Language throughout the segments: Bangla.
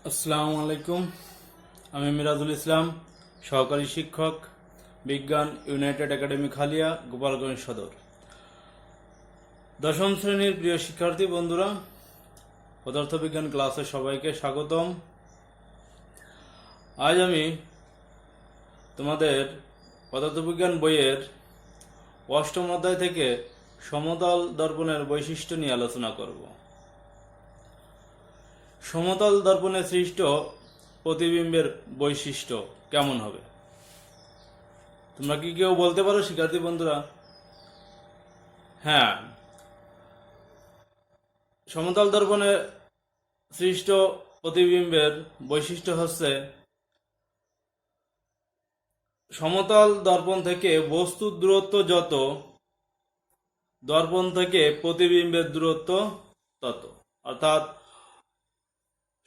আসসালামু আলাইকুম। আমি মিরাজুল ইসলাম, সহকারী শিক্ষক, বিজ্ঞান, ইউনাইটেড একাডেমি খালিয়া, গোপালগঞ্জ সদর। দশম শ্রেণীর প্রিয় শিক্ষার্থী বন্ধুরা, পদার্থবিজ্ঞান ক্লাসে সবাইকে স্বাগতম। আজ আমি তোমাদের পদার্থবিজ্ঞান বইয়ের অষ্টম অধ্যায় থেকে সমতল দর্পণের বৈশিষ্ট্য নিয়ে আলোচনা করব। সমতল দর্পণে সৃষ্ট প্রতিবিম্বের বৈশিষ্ট্য কেমন হবে? তোমরা কি কেউ বলতে পারো শিক্ষার্থী বন্ধুরা? হ্যাঁ, সমতল দর্পণে সৃষ্ট প্রতিবিম্বের বৈশিষ্ট্য হচ্ছে সমতল দর্পণ থেকে বস্তুর দূরত্ব যত, দর্পণ থেকে প্রতিবিম্বের দূরত্ব তত। অর্থাৎ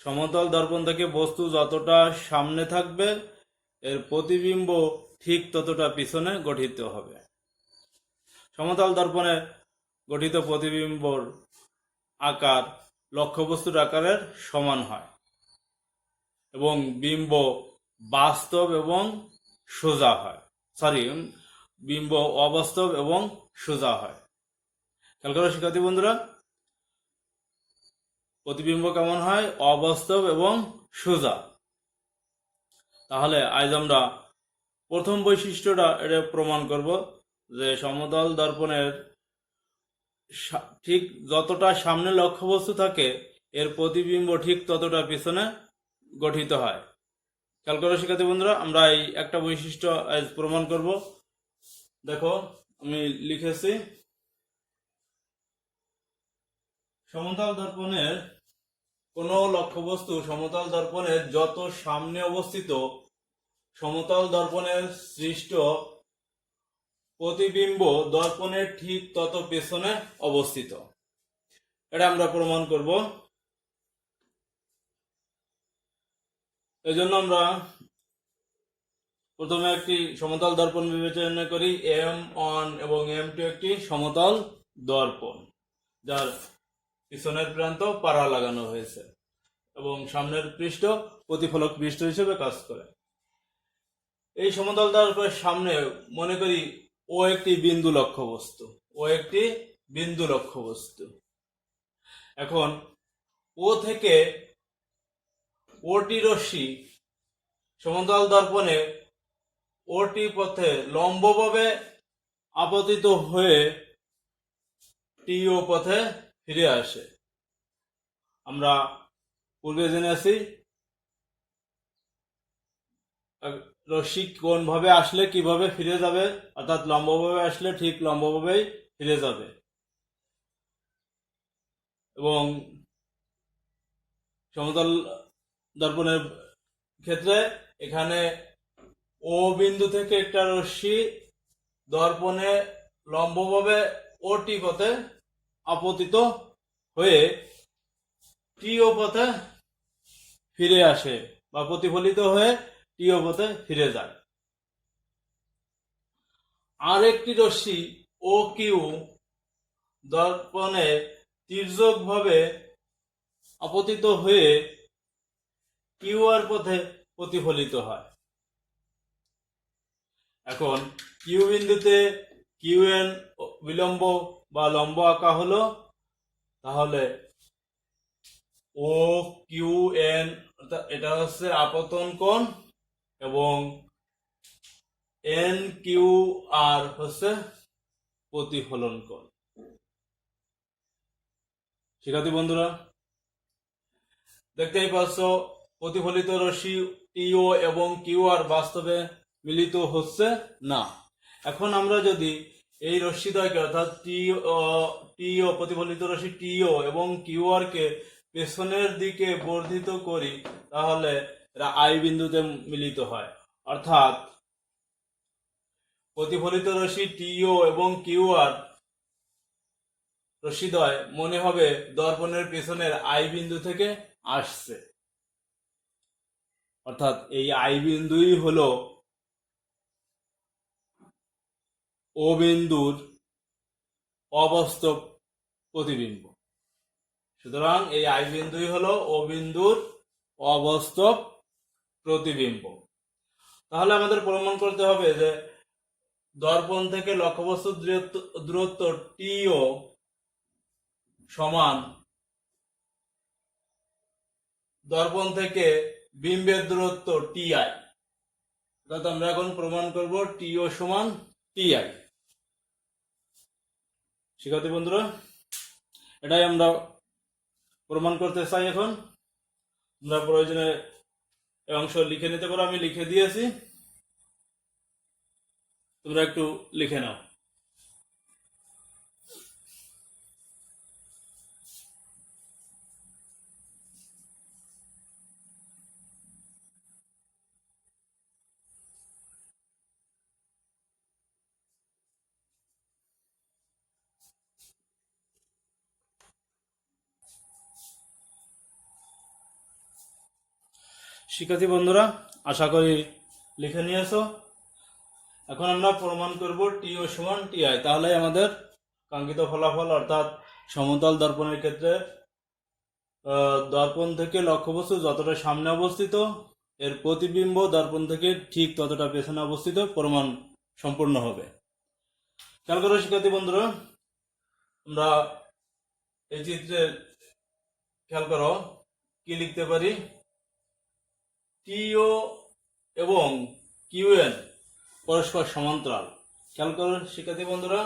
সমতল দর্পণ থেকে বস্তু যতটা সামনে থাকবে, এর প্রতিবিম্ব ঠিক ততটা পিছনে গঠিত হবে। সমতল দর্পণে গঠিত প্রতিবিম্বর আকার লক্ষ্যবস্তুর আকারের সমান হয় এবং বিম্ব বাস্তব এবং সোজা হয়। বিম্ব অবাস্তব এবং সোজা হয়। খেয়াল করো শিক্ষার্থী বন্ধুরা, প্রতিবিম্ব কেমন হয়? অবাস্তব এবং সোজা। তাহলে আজ আমরা প্রথম বৈশিষ্ট্যটা এটা প্রমাণ করব যে সমতল দর্পণের ঠিক যতটা সামনে লক্ষ্যবস্তু থাকে, এর প্রতিবিম্ব ঠিক ততটা পিছনে গঠিত হয়। খেয়াল করো শিক্ষার্থী বন্ধুরা, আমরা এই একটা বৈশিষ্ট্য আজ প্রমাণ করব। দেখো, আমি লিখেছি সমতল দর্পণের কোনো লক্ষ্যবস্তু সমতল দর্পণের যত সামনে অবস্থিত, সমতল দর্পণের সৃষ্ট প্রতিবিম্ব দর্পণের ঠিক তত পেছনে অবস্থিত। এটা আমরা প্রমাণ করব। এই জন্য আমরা প্রথমে একটি সমতল দর্পণ বিবেচনা করি। M1 এবং M2 একটি সমতল দর্পণ, যার পিছনের প্রান্ত পাড়া লাগানো হয়েছে এবং সামনের পৃষ্ঠ প্রতিফলক পৃষ্ঠ হিসেবে কাজ করে। এই সমতল দর্পণের সামনে মনে করি ও একটি বিন্দু লক্ষ্যবস্তু, এখন ও থেকে ওটি রশ্মি সমতল দর্পণে ওটি পথে লম্বভাবে আপতিত হয়ে টিও পথে ফিরে আসে। আমরা পূর্বে জেনেছি রশ্মি কোন ভাবে আসলে কিভাবে ফিরে যাবে, অর্থাৎ লম্বভাবে আসলে ঠিক লম্বভাবেই ফিরে যাবে। এবং সমতল দর্পণের ক্ষেত্রে এখানে ও বিন্দু থেকে একটা রশ্মি দর্পণে লম্বভাবে ওটি পথে আপতিত হয়ে টিও পথে ফিরে আসে বা প্রতিফলিত হয়ে টিও পথে ফিরে যায়। আর একটি রশ্মি ও কিউ দর্পণে তির্যকভাবে আপতিত হয়ে কিউ আর পথে প্রতিফলিত হয়। এখন কিউ বিন্দুতে কিউ এন বিলম্ব বা লম্ব আঁকা হলো, তাহলে ও কিউ এন এটা হচ্ছে আপতন কোণ এবং এন কিউ আর হচ্ছে প্রতিফলন কোণ। শিক্ষার্থী বন্ধুরা, দেখতেই পাচ্ছ প্রতিফলিত রশ্মি টিও এবং কিউ আর বাস্তবে মিলিত হচ্ছে না। এখন আমরা যদি এই রশ্মিদ্বয়কে অর্থাৎ টিও প্রতিফলিত রশ্মি টিও এবং কিউ আর কে পেছনের দিকে বর্ধিত করি, তাহলে এরা আই বিন্দুতে মিলিত হয়। অর্থাৎ প্রতিফলিত রশ্মি টিও এবং কিউ আর রশ্মিদ্বয় মনে হবে দর্পণের পেছনের আই বিন্দু থেকে আসছে। অর্থাৎ এই আই বিন্দুই হলো ও বিন্দুর অবাস্তব প্রতিবিম্ব। সুতরাং এই আই বিন্দুই হলো ও বিন্দুর অবাস্তব প্রতিবিম্ব। তাহলে আমাদের প্রমাণ করতে হবে যে দর্পণ থেকে লক্ষ্যবস্তুর দূরত্ব টিও সমান দর্পণ থেকে বিম্বের দূরত্ব টিআই। অর্থাৎ আমরা এখন প্রমাণ করব টিও সমান টিআই। শিক্ষার্থী বন্ধুরা, এটাই আমরা প্রমাণ করতে চাই। এখন আমরা প্রয়োজনে এই অংশ লিখে নিতে পারো, আমি লিখে দিয়েছি, তোমরা একটু লিখে নাও। শিক্ষার্থী বন্ধুরা, আশা করি লিখে নিয়েছো। এখন আমরা প্রমাণ করব টিও সমান টিআই। তাহলে আমাদের কাঙ্ক্ষিত ফলাফল, অর্থাৎ সমতল দর্পণের ক্ষেত্রে দর্পণ থেকে লক্ষ্যবস্তু যতটা সামনে অবস্থিত, এর প্রতিবিম্ব দর্পণ থেকে ঠিক ততটা পেছনে অবস্থিত, প্রমাণ সম্পূর্ণ হবে। খেয়াল করো শিক্ষার্থী বন্ধুরা, আমরা এই চিত্রে খেয়াল করো কি লিখতে পারি। টিও এবং কিউএন পরস্পর সমান্তরাল। খেয়াল করো শিক্ষার্থী বন্ধুরা,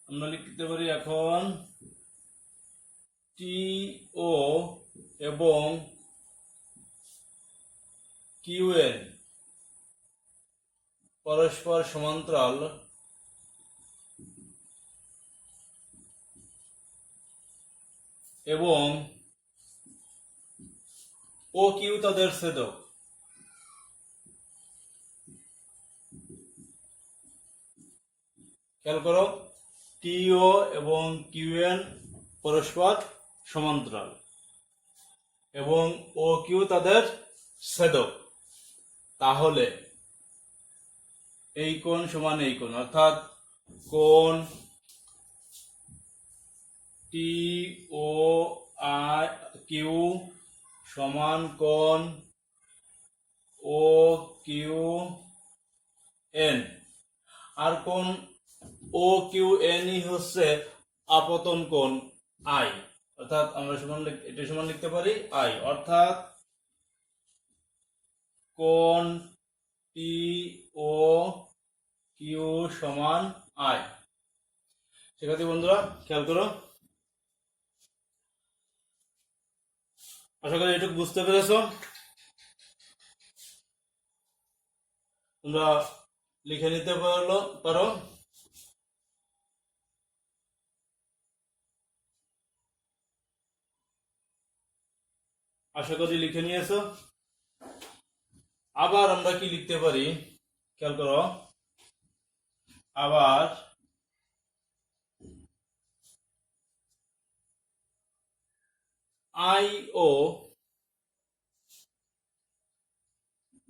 আমরা লিখতে পারি এখন টিও এবং কিউএন পরস্পর সমান্তরাল এবং ও কিউ তাদের ছেদক। খেয়াল করো, টিও এবং কিউএন পরস্পর সমান্তরাল এবং ও কিউ তাদের ছেদক। তাহলে এই কোণ সমান এই কোণ, অর্থাৎ কোণ টি ও আই কিউ সমান কোণ ও কিউ এন। আর কোণ ও কিউ এন ই হচ্ছে আপতন কোণ আই, অর্থাৎ আমরা এটা সমান লিখতে পারি আই, অর্থাৎ কোণ টি ও কিউ সমান আই। শিক্ষার্থী বন্ধুরা, খেয়াল করো, আশা করি এটুকু বুঝতে পেরেছো। তোমরা লিখে নিতে পারো। আশা করি লিখে নিয়েছো। আবার আমরা কি লিখতে পারি, খেয়াল করো, আবার আই ও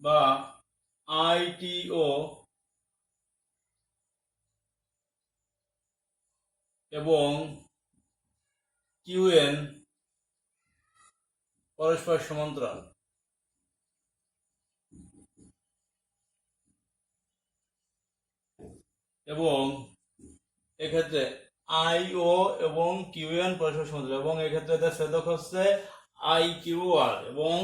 বা আইটিও এবং কিউএন পরস্পর সমান্তরাল এবং এক্ষেত্রে আইও এবং কিউএন পরস্পর সমান্তরাল এবং এক্ষেত্রে এদের ছেদক হচ্ছে আই কিউ আর এবং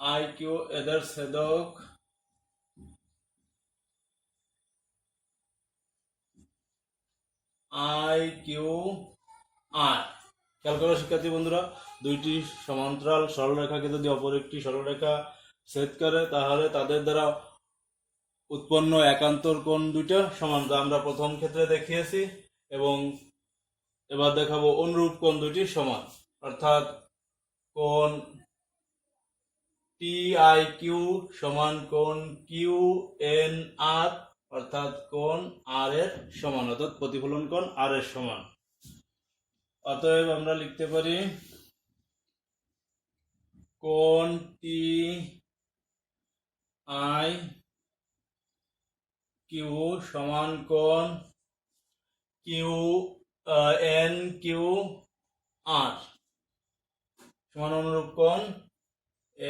আই কিউ, এদের ছেদক আই কিউ আর। খেয়াল করো শিক্ষার্থী বন্ধুরা, দুইটি সমান্তরাল সরলরেখাকে যদি অপর একটি সরলরেখা ছেদ করে, তাহলে তাদের দ্বারা উৎপন্ন একান্তর কোণ দুইটা সমান, যা আমরা প্রথম ক্ষেত্রে দেখিয়েছি, এবং এবার দেখাবো অনুরূপ কোণ দুইটি সমান, অর্থাৎ কোণ টি আই কিউ সমান কোণ কিউ এন আর, অর্থাৎ কোণ আর এর সমান, অর্থাৎ প্রতিফলন কোণ আর এর সমান। অতএব আমরা লিখতে পারি কোণ টি আই কিউ সমান কোণ কিউ এন কিউ আর। সমান অনুরূপ কোণ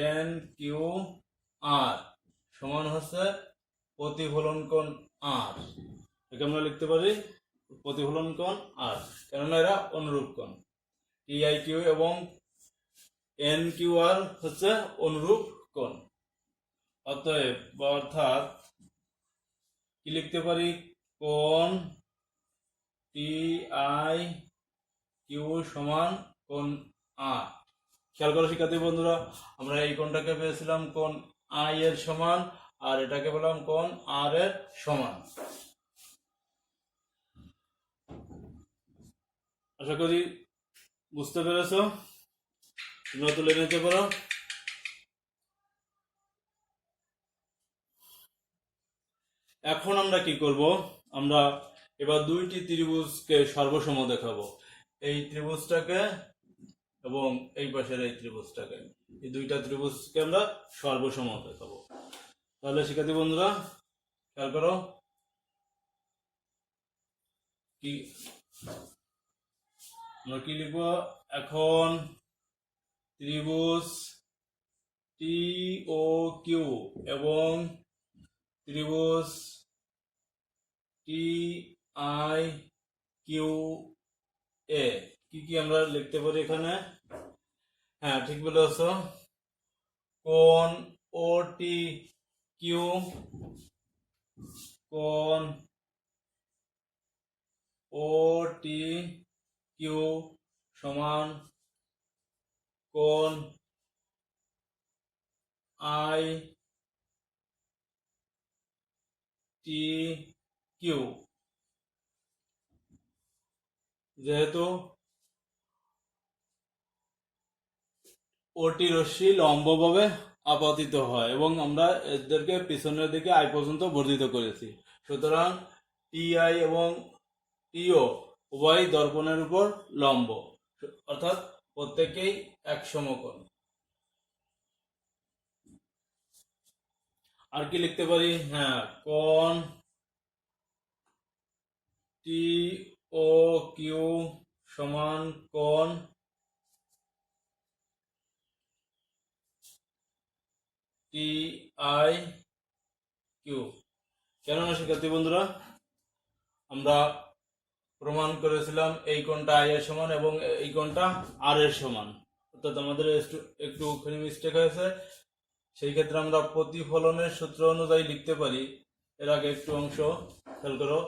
এন কিউ আর সমান হচ্ছে প্রতিফলন কোণ আর। একে আমরা লিখতে পারি প্রতিফলন কোণ আর, কেননা এরা অনুরূপ কোণ। টিআই কিউ এবং এন কিউ আর হচ্ছে অনুরূপ কোণ। অতএব অর্থাৎ কি লিখতে পারি, কোণ টি আই কিউ সমান কোণ আর। খেয়াল করো শিক্ষার্থী বন্ধুরা, আমরা এই কোণটাকে পেয়েছিলাম কোণ আই এর সমান, আর এটাকে বললাম কোণ আর এর সমান। আশা করি বুঝতে পেরেছো, তোমরা তুলে নিতে পারো। এখন আমরা কি করব, আমরা এবার দুইটি ত্রিভুজকে সর্বসম দেখাবো। এই ত্রিভুজটাকে এবং এই পাশের এই ত্রিভুজটাকে, এই দুইটা ত্রিভুজকে আমরা সর্বসম দেখাবো। তাহলে শিক্ষার্থী বন্ধুরা খেয়াল করো, কি আমরা কি লিখব এখন, ত্রিভুজ টি ও কিউ এবং ত্রিভুজ টি আই কিউ এ কি কি আমরা লিখতে পারি এখানে। হ্যাঁ ঠিক বলেছ, কোণ ও টি কিউ, কোণ ও টি কিউ সমান কোণ আই টি কিউ। যেহেতু ওটি রশ্মি লম্বভাবে আপতিত হয় এবং আমরা এদেরকে পিছনের দিকে আই পর্যন্ত বর্ধিত করেছি, সুতরাং টিআই এবং টিও উভয় দর্পণের উপর লম্ব, অর্থাৎ প্রত্যেকেই এক সমকোণ। আর কি লিখতে পারি, হ্যাঁ কোণ টি ও কিউ সমান কোণ টি আই কিউ। কেননা শিক্ষার্থী বন্ধুরা, আমরা প্রমাণ করেছিলাম এই কোণটা আই এর সমান এবং এই কোণটা আর এর সমান, অর্থাৎ আমাদের একটুখানি মিস্টেক হয়েছে। সেই ক্ষেত্রে আমরা প্রতিফলনের সূত্র অনুযায়ী লিখতে পারি, এর আগে একটু অংশ খেয়াল করো,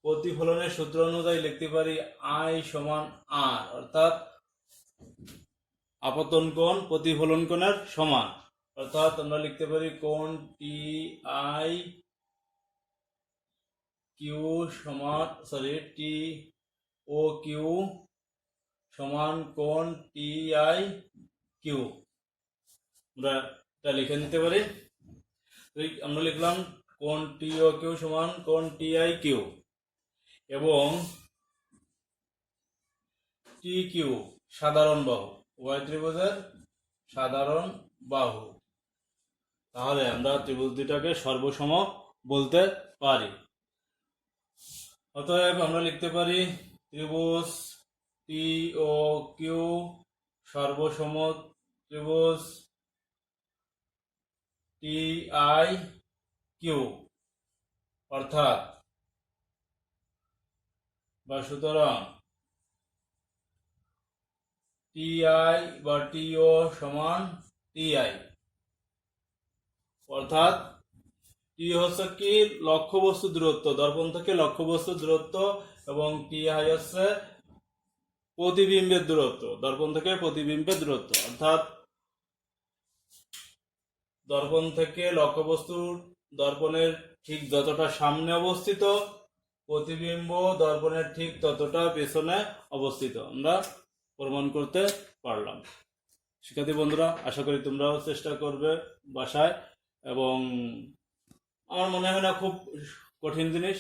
প্রতিফলনের সূত্র অনুযায়ী লিখতে পারি আই সমান আর, অর্থাৎ আপতন কোণ প্রতিফলন কোণের সমান। অর্থাৎ আমরা লিখতে পারি কোণ টি আই কিউ সমান টি ও কিউ সমান কোণ টি আই কিউ। আমরা এটা লিখে নিতে পারি। আমরা লিখলাম কোণ টি ও কিউ সমান কোণ টি আই কিউ এবং টি কিউ সাধারণ বাহু, ওয়াই ত্রিভুজের সাধারণ বাহু। তাহলে আমরা ত্রিভুজ দুটাকে সর্বসম বলতে পারি। অতএব আমরা লিখতে পারি ত্রিভুজ টি ও কিউ সর্বসম ত্রিভুজ টি আই কিউ, অর্থাৎ বা সুতরাং টি আই বা টিও সমান টি আই, অর্থাৎ টি হচ্ছে কি লক্ষ্যবস্তু দূরত্ব, দর্পণ থেকে লক্ষ্যবস্তু দূরত্ব, এবং টি আই হচ্ছে প্রতিবিম্বের দূরত্ব, দর্পণ থেকে প্রতিবিম্বের দূরত্ব। অর্থাৎ দর্পণ থেকে লক্ষ্যবস্তু দর্পণের ঠিক যতটা সামনে অবস্থিত, প্রতিবিম্ব দর্পণের ঠিক ততটা পেছনে অবস্থিত, আমরা প্রমাণ করতে পারলাম। শিক্ষার্থী বন্ধুরা, আশা করি তোমরাও চেষ্টা করবে বাসায়, এবং আমার মনে হয় না খুব কঠিন জিনিস।